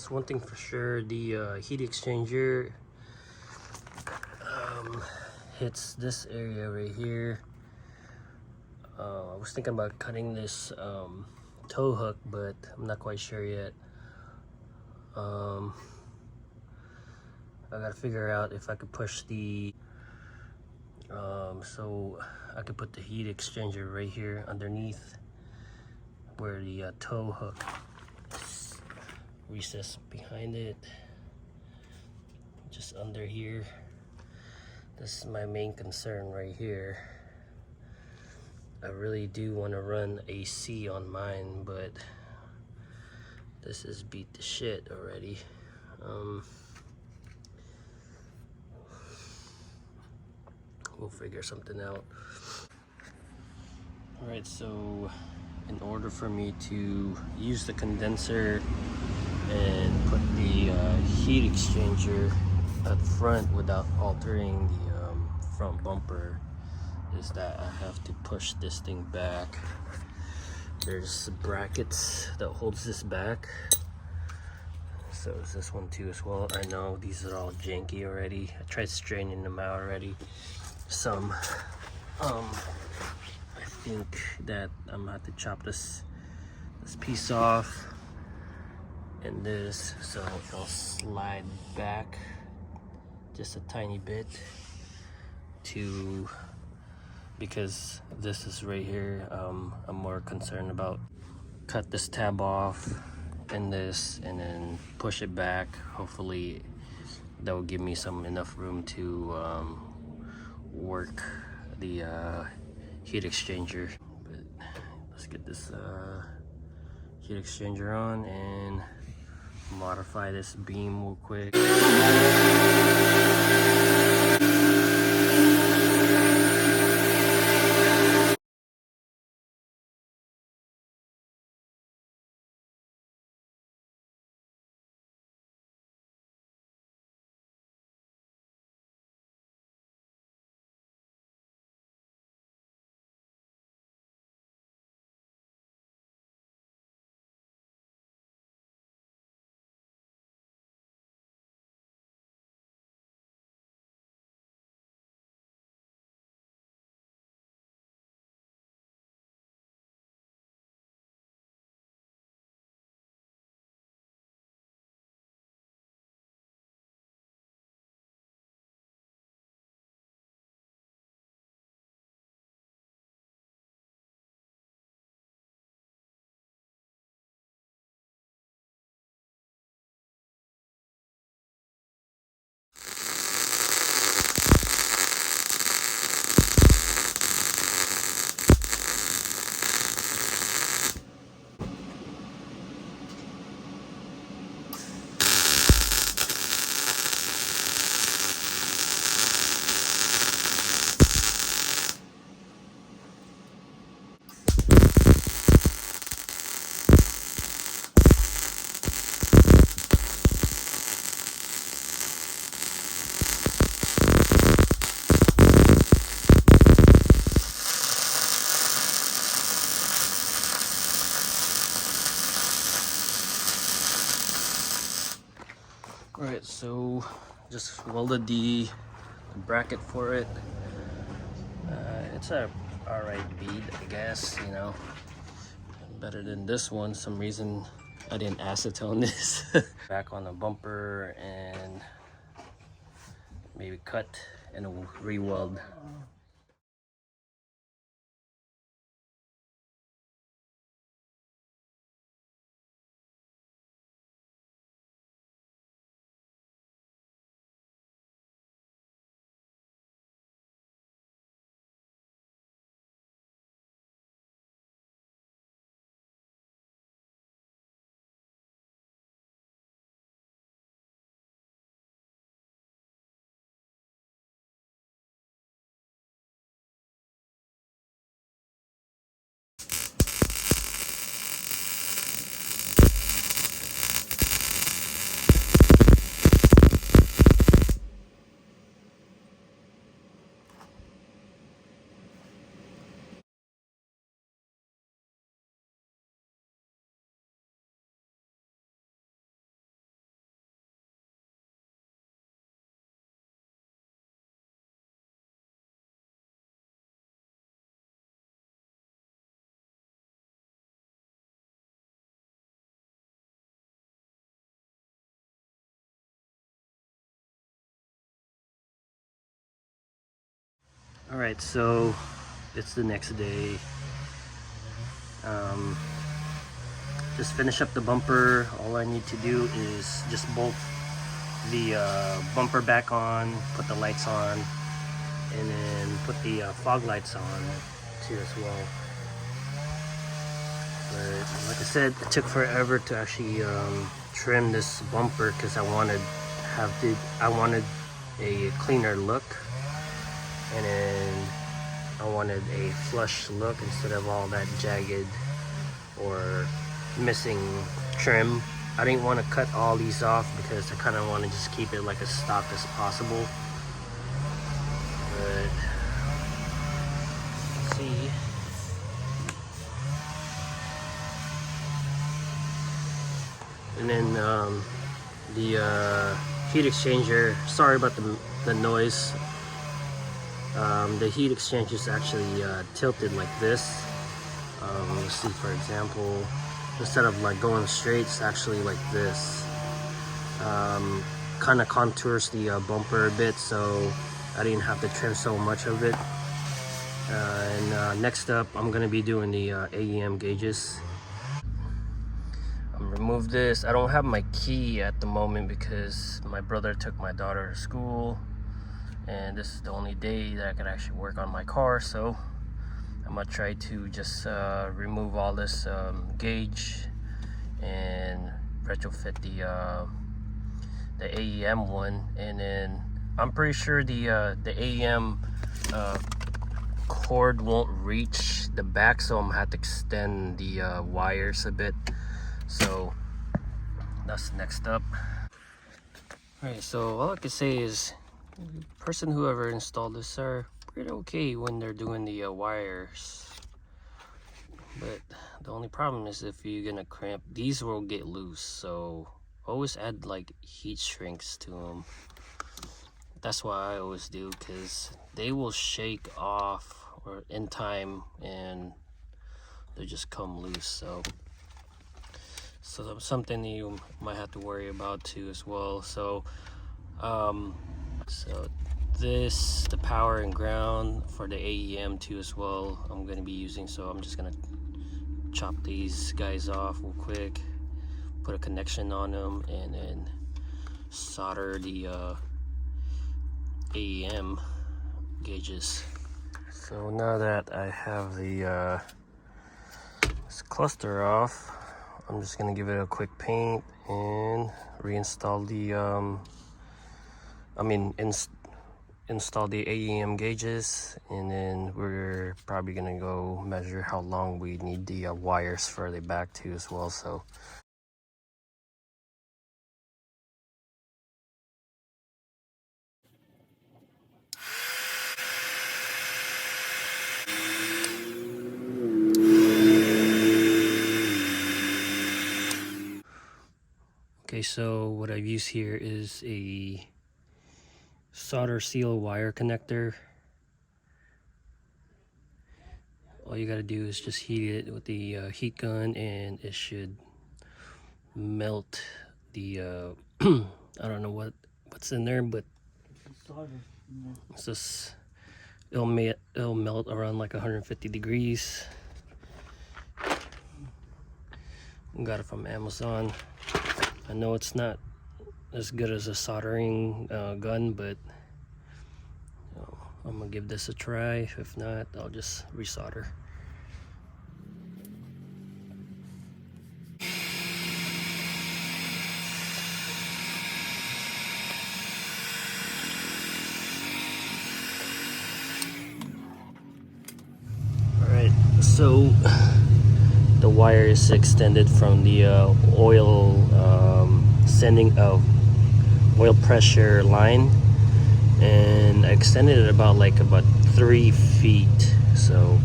That's one thing for sure. The heat exchanger hits this area right here. I was thinking about cutting this tow hook, but I'm not quite sure yet. I gotta figure out if I could push the so I could put the heat exchanger right here underneath where the tow hook is recessed behind it, just under here. This is my main concern right here. I really do want to run AC on mine, but this is beat the shit already. We'll figure something out. Alright, so in order for me to use the condenser and put the heat exchanger at the front without altering the front bumper, is that I have to push this thing back. There's brackets that holds this back, so is this one too as well. I know these are all janky already. I tried straightening them out already, some. I think that I'm gonna have to chop this piece off and this, so it'll slide back just a tiny bit to, because this is right here. I'm more concerned about cut this tab off and this, and then push it back. Hopefully that will give me enough room to work the heat exchanger. But let's get this heat exchanger on and modify this beam real quick. Alright, so just welded the bracket for it. It's a alright bead, I guess, you know. Better than this one. Some reason I didn't acetone this. Back on the bumper and maybe cut and re-weld. Alright, so it's the next day. Just finish up the bumper. All I need to do is just bolt the bumper back on, put the lights on, and then put the fog lights on too as well. But like I said, it took forever to actually trim this bumper because I wanted a cleaner look, and then I wanted a flush look instead of all that jagged or missing trim. I didn't want to cut all these off because I kind of want to just keep it like as stock as possible. But let's see. And then the heat exchanger, sorry about the noise. The heat exchanger is actually tilted like this. Let's see, for example, instead of like going straight, it's actually like this. Kind of contours the bumper a bit, so I didn't have to trim so much of it. Next up, I'm gonna be doing the AEM gauges. Remove this. I don't have my key at the moment because my brother took my daughter to school, and this is the only day that I can actually work on my car, so I'm gonna try to just remove all this gauge and retrofit the AEM one. And then I'm pretty sure the AEM cord won't reach the back, so I'm gonna have to extend the wires a bit. So that's next up. Alright, so all I can say is the person whoever installed this are pretty okay when they're doing the wires, but the only problem is if you're gonna cramp, these will get loose, so always add like heat shrinks to them. That's what I always do, because they will shake off or in time and they just come loose. So that's something that you might have to worry about too as well. So this, the power and ground for the AEM too as well, I'm going to be using. So I'm just going to chop these guys off real quick, put a connection on them, and then solder the AEM gauges. So now that I have the this cluster off, I'm just going to give it a quick paint and reinstall the install the AEM gauges, and then we're probably gonna go measure how long we need the wires for the back too as well. So okay, so what I've used here is a solder seal wire connector. All you gotta do is just heat it with the heat gun, and it should melt the I don't know what's in there, but it's just it'll melt around like 150 degrees. Got it from Amazon. I know it's not as good as a soldering gun, but I'm gonna give this a try. If not, I'll just resolder. Alright, so the wire is extended from the oil sending of oil pressure line, and I extended it about 3 feet, so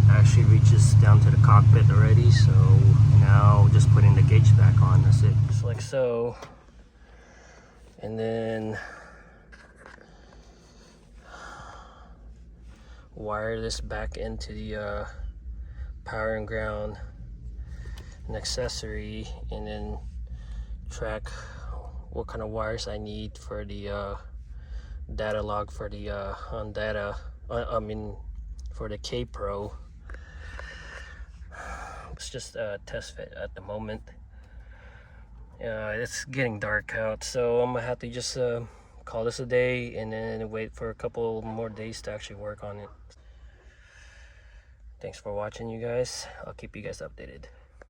it actually reaches down to the cockpit already. So now just putting the gauge back on, that's it, just like so. And then wire this back into the power and ground and accessory, and then track what kind of wires I need for the data log for the on data I mean, for the K Pro. It's just a test fit at the moment. It's getting dark out, so I'm gonna have to just call this a day and then wait for a couple more days to actually work on it. Thanks for watching, you guys. I'll keep you guys updated.